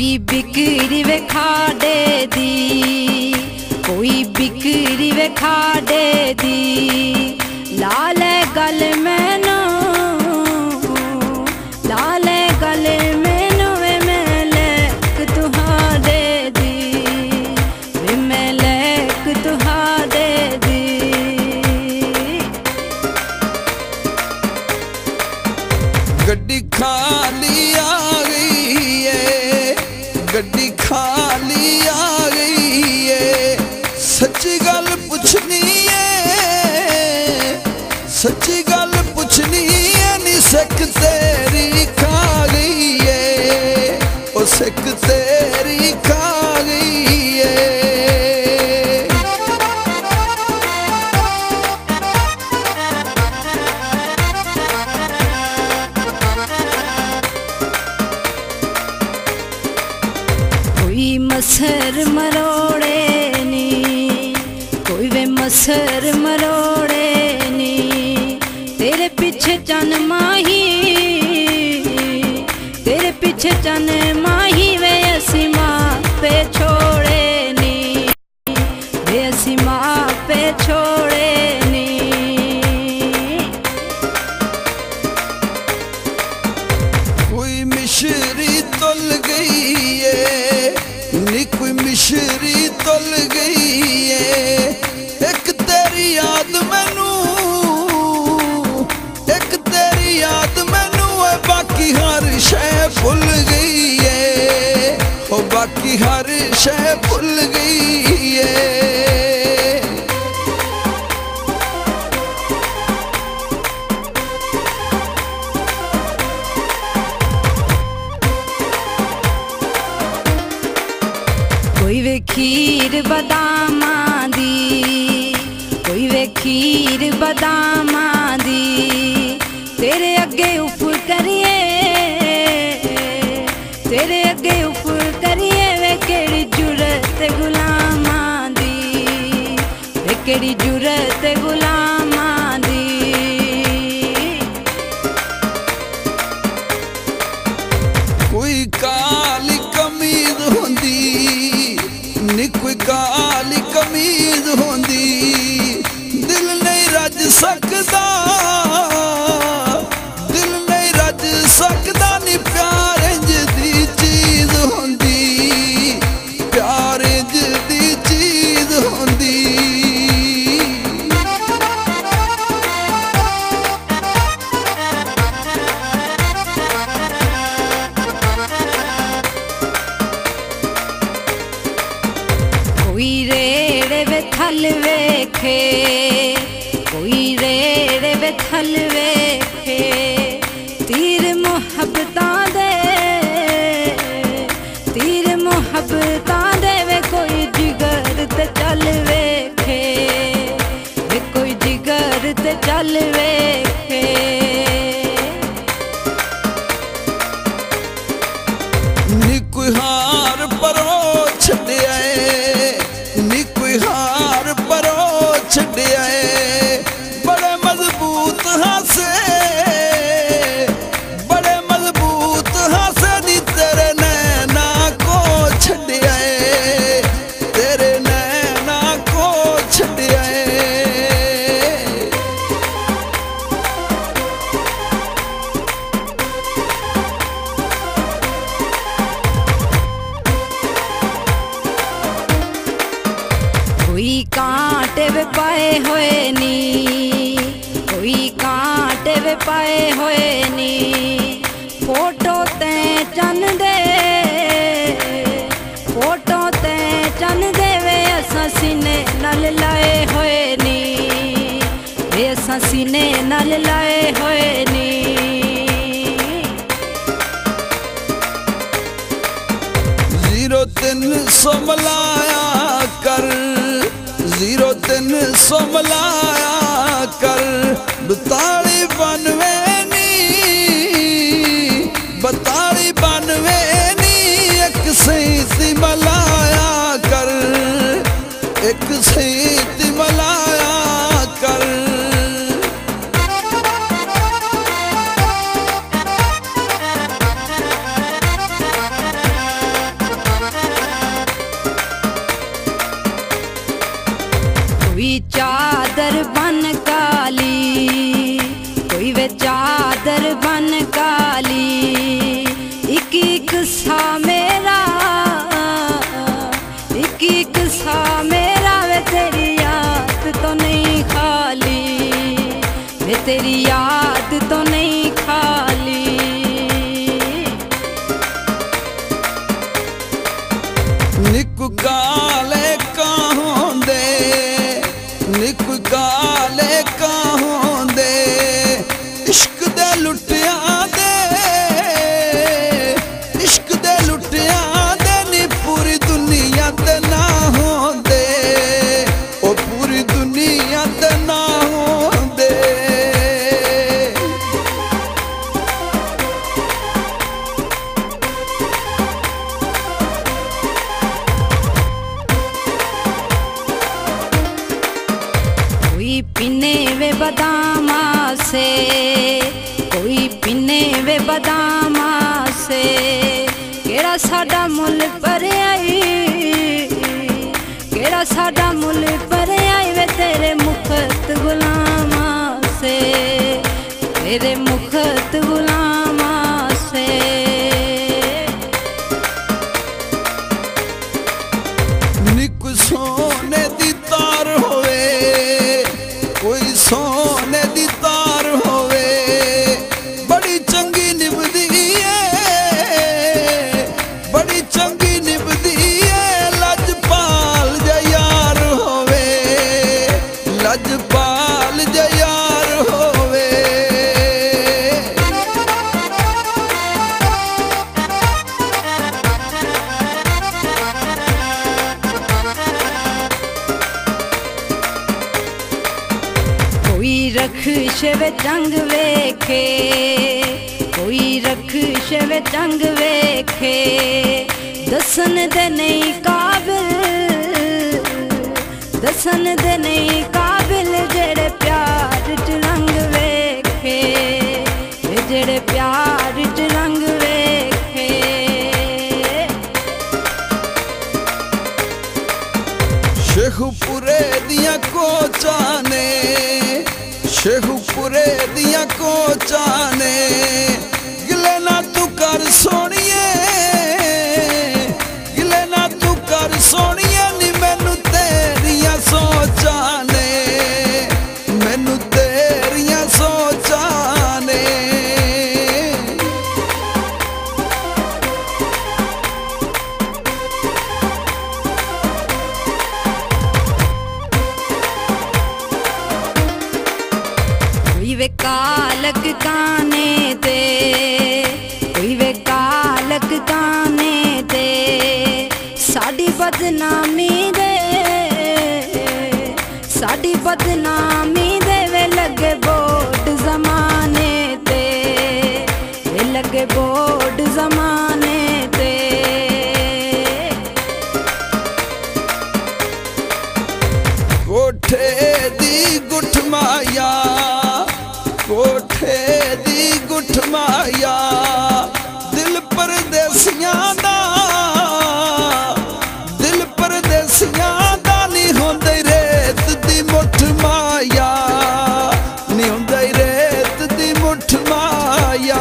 कोई बिक्री वे खाड़े दी, कोई बिक्री वे खाड़े दी, लाल गल मैनू, लाल गल मैनू वे मैं लैक तुहाडे दी, वे मैं लैक तुहाडे दी। गड्डी खाली आ गई है, गड्डी खाली आ गई है, सच्ची गल पुछनी है, सच्ची गल पुछनी है, नी सिख तेरी खा गई है, ओ सिख तेरी खा गई है। कोई मसर मरोड़े नी, कोई वे मसर मरोड़े नी, तेरे पीछे चन माही, तेरे पीछे चन माही, वे असी माँ पे छोड़े नी, वे असी माँ पे छोड़े नी। कोई मिश्री तुल गई है, नी कोई मिश्री तुल गई है, एक तेरी याद मैनू, एक तेरी याद मैनू है, बाकी हर शय भुल गई है, ओ बाकी हर शय भुल गई है। कोई वे खीर बदामां दी, कोई वे खीर बदामां दी, तेरे अगे उफ करिए, तेरे अगे उफ करिए, वे केड़ी जुरत गुलामां दी, वे केड़ी जुरत गुलामां दी। कोई काली कमीज होंदी, नी कोई काली कमीज होंदी, दिल नहीं रज सकदा, दिल नहीं रज सकदा, नी प्यार इंज दी चीज होंदी, प्यार इंज दी चीज होंदी। कोई रेड़े वे थल वेखे, कोई रेड़े वे थल वेखे, तीर मुहब्बतां दे, तीर मुहब्बतां दे, वे कोई जिगर ते चल वेखे, वे कोई जिगर ते चल वेखे। नी कोई हार परो छड्डिया है, नी कोई हार परो छड्डिया है, बड़े मजबूत हासे, बड़े मजबूत हासे, नी तेरे नैना को छड्डिया है, तेरे नैना को छड्डिया है। कोई कांटे वे पाए होए नी, कोई कांटे वे पाए होए नी, फोटो ते चन दे, फोटो ते चन दे, वे असां सीने नाल लाए होए नी, वे असां सीने नाल लाए होए नी। 0300 मलाया कर, 0300 मलाया कर, 4292 नी, 4292 नी, 137 मलाया कर, 137 मलाया कर। वे बदामा से केड़ा साडा मुल पर आई, केड़ा साडा मुल पर आई वे तेरे मुखत गुलामा से, तेरे मुखत गुलामा से। निक सोने दी तार होवे, कोई सोने दी तार होवे, बड़ी चंगी निभदी है, बड़ी चंगी निभदी है। लजपाल जा यार होवे, लजपाल जा यार होवे। कोई रख शवे टंग वेखे, कोई रख शवे टंग वेखे, दसन दे नहीं काबिल, दसन दे नहीं काबिल। जेड़े प्यार च रंग वेखे, जेड़े प्यार च रंग वेखे। शेखुपुरे दियां कोचां ने, शेखुपुरे दियां कोचां ने, गिले ना तू कर सोनिए, गिले ना तू कर सोनिए। नी मैनू तेरियां सोचां ने, मैनू तेरियां सोचां ने। कोई वे कालक काने ते, कोई वे कालक काने ते, साडी बदनामी दे, साडी बदनामी दे। वे लगे बोर्ड जमाने ते, वे लगे बोर्ड जमाने ते। कोठे दी गुठ माया, कोठे दी गुठ माया, दिल परदेसियां दा, दिल परदेसियां दा। नी होंदे रेत दी मुठ माया, नी होंदे रेत दी मुठ माया।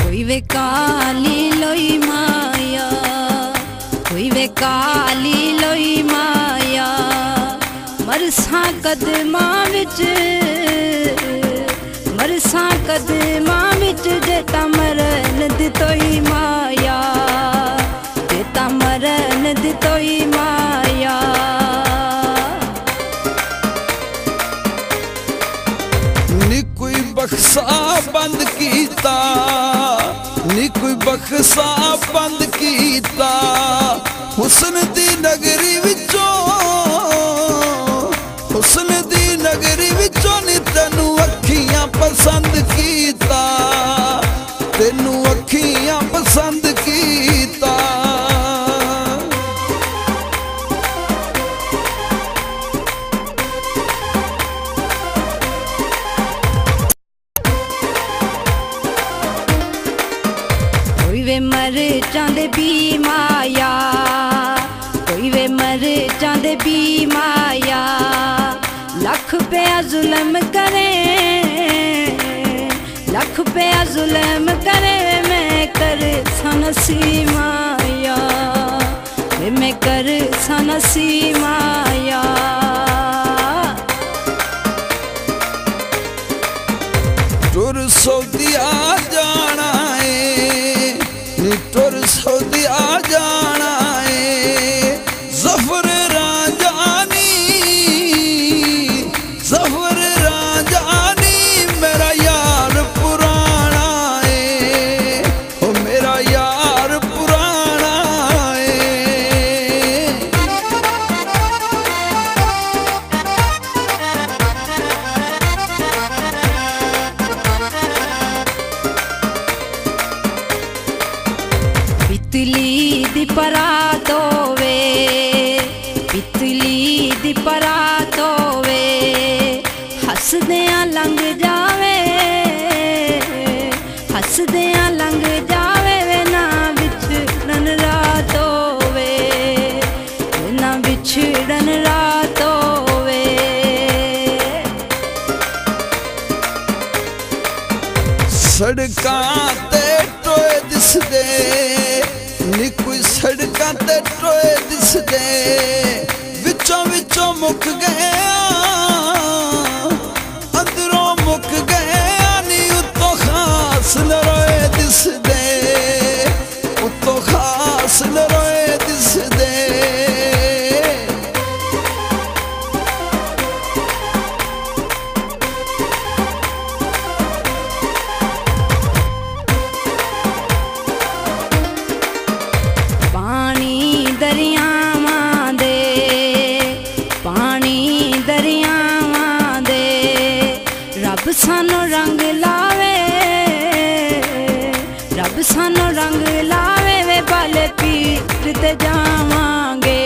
कोई वे काली लोई माया, कोई वे काली लोई माया, मरसा कदमां विच, मरसा कदमां विच। जेता मरन दी तोई माया, जेता मरन दी तोई माया। नी कोई बख्शा बंद कीता, नी कोई बख्शा बंद कीता, हुस्न दी नगरी विचों, हुस्न दी नगरी विचों। नी तेनू अखियां पसंद कीता, तेनू अखियां पसंद कीता। कोई वे मर चांदे बी माया, कोई वे मर चांदे बी माया, लख रुपया जुल्म करे, लख रुपया जुल्म करे। मैं कर सनसी माया, मैं कर सनसी माया। टुर सऊदिया जाना है, नी टुर सऊदिया जाना है। ज़फ़र राजानी, ज़फ़र राजानी, मेरा यार पुराना है, ओ मेरा यार पुराना है। पितली दी परात होवे, पितली दी परात होवे, हसदियां लंघ जावे, हसदियां लंघ जावे वे ना विछड़न रात होवे, ना विछड़न रात होवे। सड़कां ते टोए दिसदे नी कोई सड़कां ते टोए दिसदे, विचों विचों मुक गए अंदरों मुक गए नी उत्तों खास नरोए दिसदे, उत्तों खास नरोए दिसदे। दरियावां दे पानी दरियावां दे रब सानू रंग लावे, रब सानू रंग लावे वे बाले पीर ते जावांगे,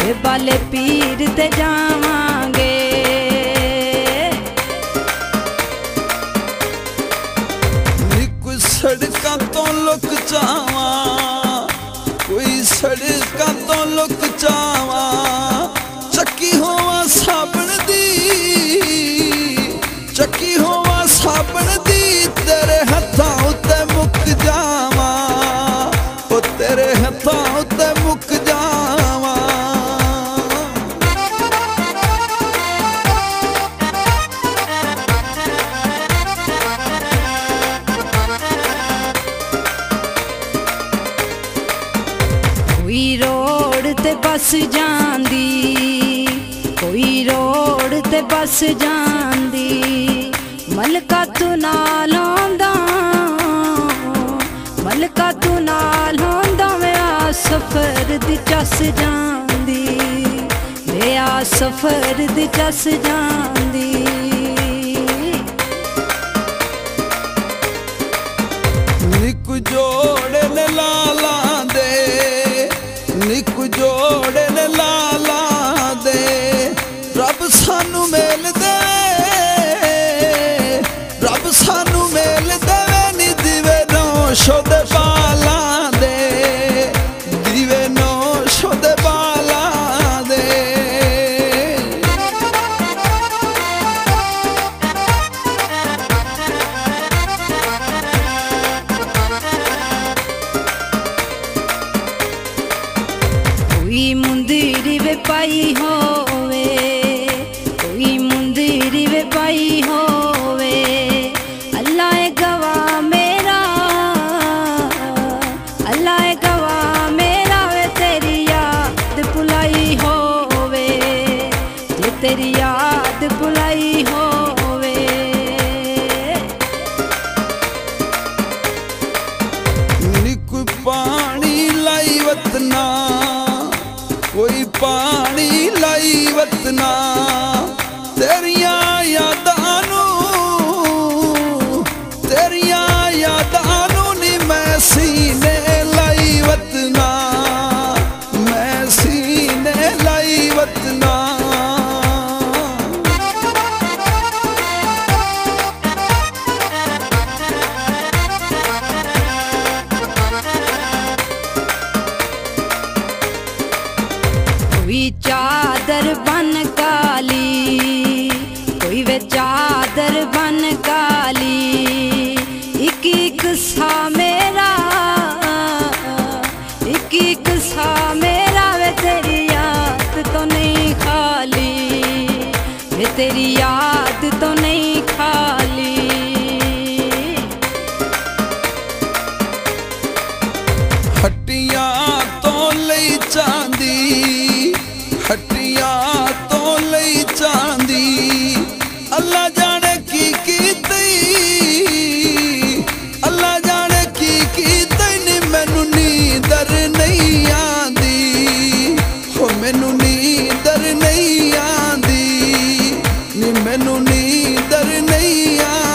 वे बाले पीर ते जावांगे। कोई सड़कां तो लुक जावां, कोई सड़कां तो लुक जावा, चक्की होवा साबण दी, चक्की होवा साबण दी, तेरे हत्थां उत्ते मुक जावा, ओ तेरे हत्थां उत्ते मुक जावा। कोई रोड ते बस जांदी, कोई रोड ते बस जांदी, मलका तू नाल होंदा, मलका तू नाल होंदा, वे आ सफर दी चस जांदी, वे आ सफर दी चस जांदी। निक जोड़े ने लाला दे, निक जोड़े ने लाला दे, रब सानू मेल दे, रब सानू मेल देवे नी दिवे नौशो दे बाला दे, दिवे नौशो दे बाला दे। कोई मुंदरी वे पाई होवे, कोई मुंदरी वे पाई होवे, अल्लाह गवाह मेरा, अल्लाह गवाह मेरा, वे तेरी याद भुलाई होवे, जे तेरी याद भुलाई होवे। कोई पानी लाई वतना, कोई पानी लाई वतना, तेरियां यादां नू, तेरियां यादां नू नी मैं सीने लाई वतना, मैं सीने लाई वतना। कोई चादर बन काली, कोई वे चादर बन काली, एक एक सा मेरा, एक एक सा मेरा, वे तेरी याद तो नहीं खाली, वे तेरी याद तो नहीं खाली। हट्टियां तो लई चांदी, हट्टियां तो लई चांदी, अल्लाह जाने की कीती, अल्लाह जाने की नी मैनू नींदर नहीं आंदी, हो मैनू नींदर नहीं आंदी, नी मैनू नींदर नहीं आंदी।